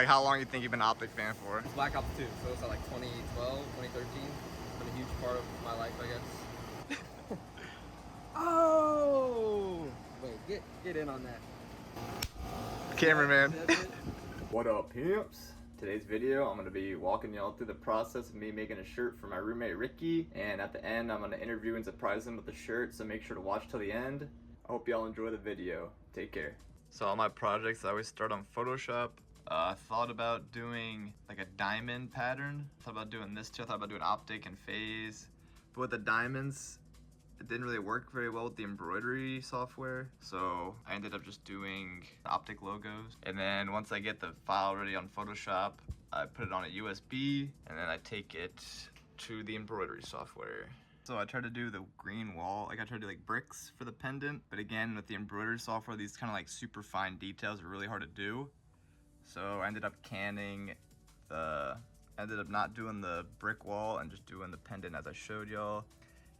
how long you think you've been an Optic fan for? It's Black Ops 2, so it's like 2012, 2013. It's been a huge part of my life, I guess. Oh! Wait, get in on that. Cameraman. What up, pimps? Today's video, I'm going to be walking y'all through the process of me making a shirt for my roommate Ricky, and at the end I'm going to interview and surprise him with the shirt, so make sure to watch till the end. I hope y'all enjoy the video. Take care. So all my projects I always start on Photoshop. I thought about doing like a diamond pattern. I thought about doing this too. I thought about doing Optic and phase. But with the diamonds, it didn't really work very well with the embroidery software, so I ended up just doing Optic logos. And then once I get the file ready on Photoshop, I put it on a USB, and then I take it to the embroidery software. So I tried to do the green wall, like I tried to do like bricks for the pendant, but again, with the embroidery software, these kind of like super fine details are really hard to do. So I ended up not doing the brick wall and just doing the pendant as I showed y'all.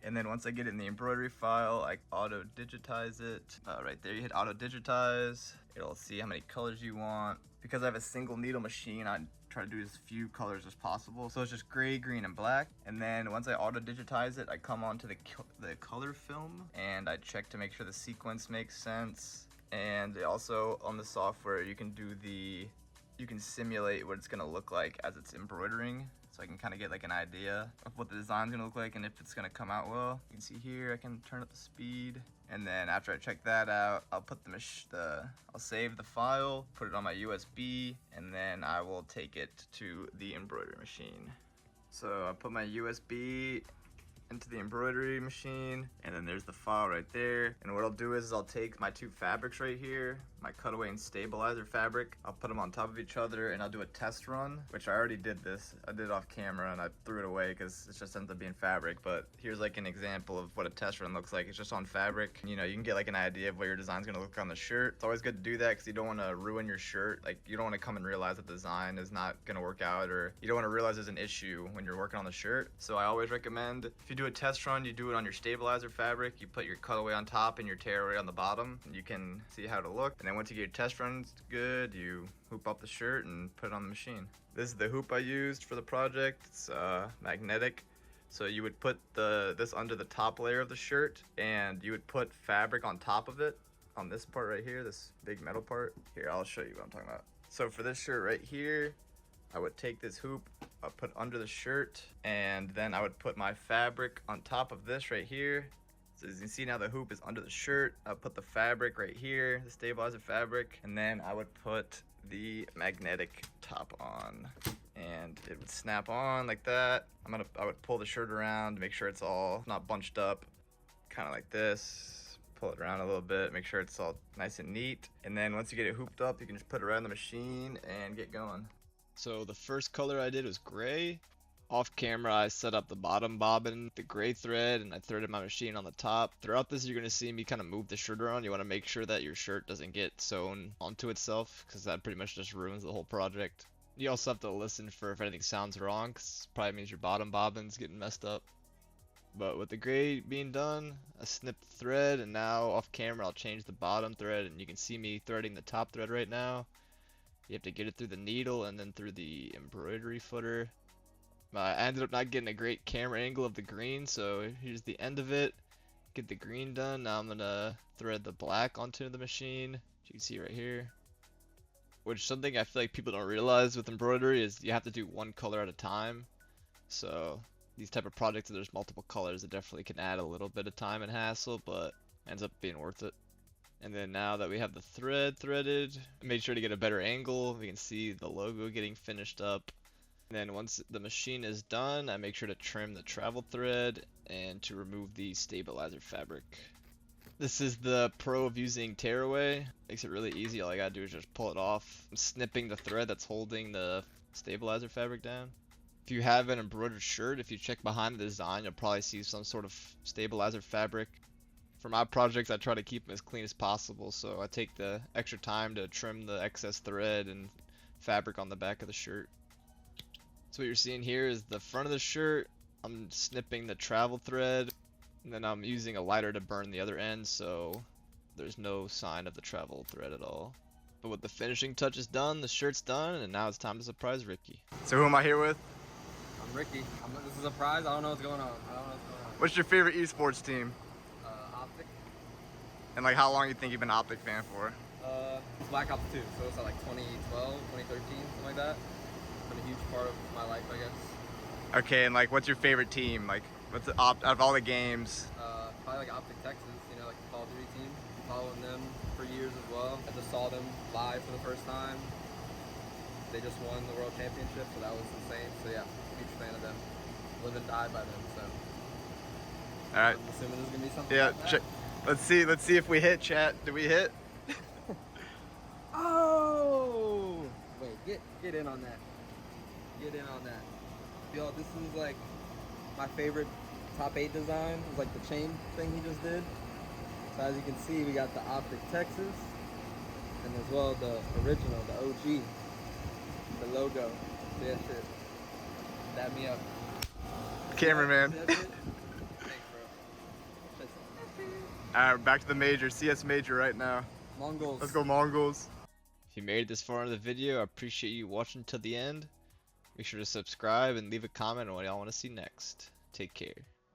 And then once I get it in the embroidery file, I auto digitize it. Right there, you hit auto digitize. It'll see how many colors you want. Because I have a single needle machine, I try to do as few colors as possible. So it's just gray, green, and black. And then once I auto digitize it, I come onto the color film and I check to make sure the sequence makes sense. And also on the software, you can simulate what it's gonna look like as it's embroidering. So I can kind of get like an idea of what the design's gonna look like and if it's gonna come out well. You can see here, I can turn up the speed. And then after I check that out, I'll put I'll save the file, put it on my USB, and then I will take it to the embroidery machine. So I put my USB into the embroidery machine, and then there's the file right there. And what I'll do is I'll take my two fabrics right here, my cutaway and stabilizer fabric, I'll put them on top of each other and I'll do a test run, which I already did this. I did it off camera and I threw it away because it just ends up being fabric. But here's like an example of what a test run looks like. It's just on fabric. You know, you can get like an idea of what your design's gonna look on the shirt. It's always good to do that because you don't want to ruin your shirt. Like, you don't want to come and realize that the design is not gonna work out, or you don't want to realize there's an issue when you're working on the shirt. So I always recommend, if you do a test run, you do it on your stabilizer fabric. You put your cutaway on top and your tearaway on the bottom. You can see how to look. And then once you get your test runs good, you hoop up the shirt and put it on the machine. This is the hoop I used for the project. It's magnetic. So you would put this under the top layer of the shirt, and you would put fabric on top of it, on this part right here, this big metal part. Here, I'll show you what I'm talking about. So for this shirt right here, I would take this hoop, I'll put under the shirt, and then I would put my fabric on top of this right here. So as you can see now, the hoop is under the shirt. I'll put the fabric right here, the stabilizer fabric, and then I would put the magnetic top on, and it would snap on like that. I would pull the shirt around to make sure it's all not bunched up, kind of like this. Pull it around a little bit, make sure it's all nice and neat. And then once you get it hooped up, you can just put it right on the machine and get going. So the first color I did was gray. Off camera, I set up the bottom bobbin, the gray thread, and I threaded my machine on the top. Throughout this, you're going to see me kind of move the shirt around. You want to make sure that your shirt doesn't get sewn onto itself, because that pretty much just ruins the whole project. You also have to listen for if anything sounds wrong, because it probably means your bottom bobbin's getting messed up. But with the gray being done, I snipped the thread, and now off camera I'll change the bottom thread, and you can see me threading the top thread right now. You have to get it through the needle and then through the embroidery footer. I ended up not getting a great camera angle of the green, so here's the end of it. Get the green done. Now I'm gonna thread the black onto the machine, as you can see right here. Which something I feel like people don't realize with embroidery is you have to do one color at a time. So these type of projects, there's multiple colors, it definitely can add a little bit of time and hassle, but ends up being worth it. And then now that we have the thread threaded, I made sure to get a better angle. We can see the logo getting finished up. And then once the machine is done, I make sure to trim the travel thread and to remove the stabilizer fabric. This is the pro of using tearaway. Makes it really easy. All I gotta do is just pull it off. I'm snipping the thread that's holding the stabilizer fabric down. If you have an embroidered shirt, if you check behind the design, you'll probably see some sort of stabilizer fabric. For my projects, I try to keep them as clean as possible, so I take the extra time to trim the excess thread and fabric on the back of the shirt. So what you're seeing here is the front of the shirt. I'm snipping the travel thread, and then I'm using a lighter to burn the other end, so there's no sign of the travel thread at all. But with the finishing touches done, the shirt's done, and now it's time to surprise Ricky. So who am I here with? I'm Ricky. This is a surprise. I don't know what's going on. What's your favorite esports team? Optic. And like how long you think you've been an Optic fan for? It's Black Ops 2, so it's like 2012, 2013, something like that. Been a huge part of my life, I guess. Okay, and like what's your favorite team? Like what's the out of all the games? Probably like Optic Texas, you know, like the Call of Duty team. Been following them for years as well. I just saw them live for the first time. They just won the World Championship, so that was insane. So yeah, huge fan of them. Live and die by them, so. All right. I'm assuming there's gonna be something Yeah. like that. Let's see if we hit, chat. Did we hit? Oh! Wait, get in on that. Get in on that. Yo, this is like my favorite top 8 design. It's like the chain thing he just did. So as you can see, we got the Optic Texas, and as well the original, the OG, the logo. Yeah, shit. Dab me up. Cameraman. That's it? Thanks, bro. Shit's All right, back to the major. CS major right now. Mongols. Let's go Mongols. If you made it this far into the video, I appreciate you watching till the end. Make sure to subscribe and leave a comment on what y'all want to see next. Take care.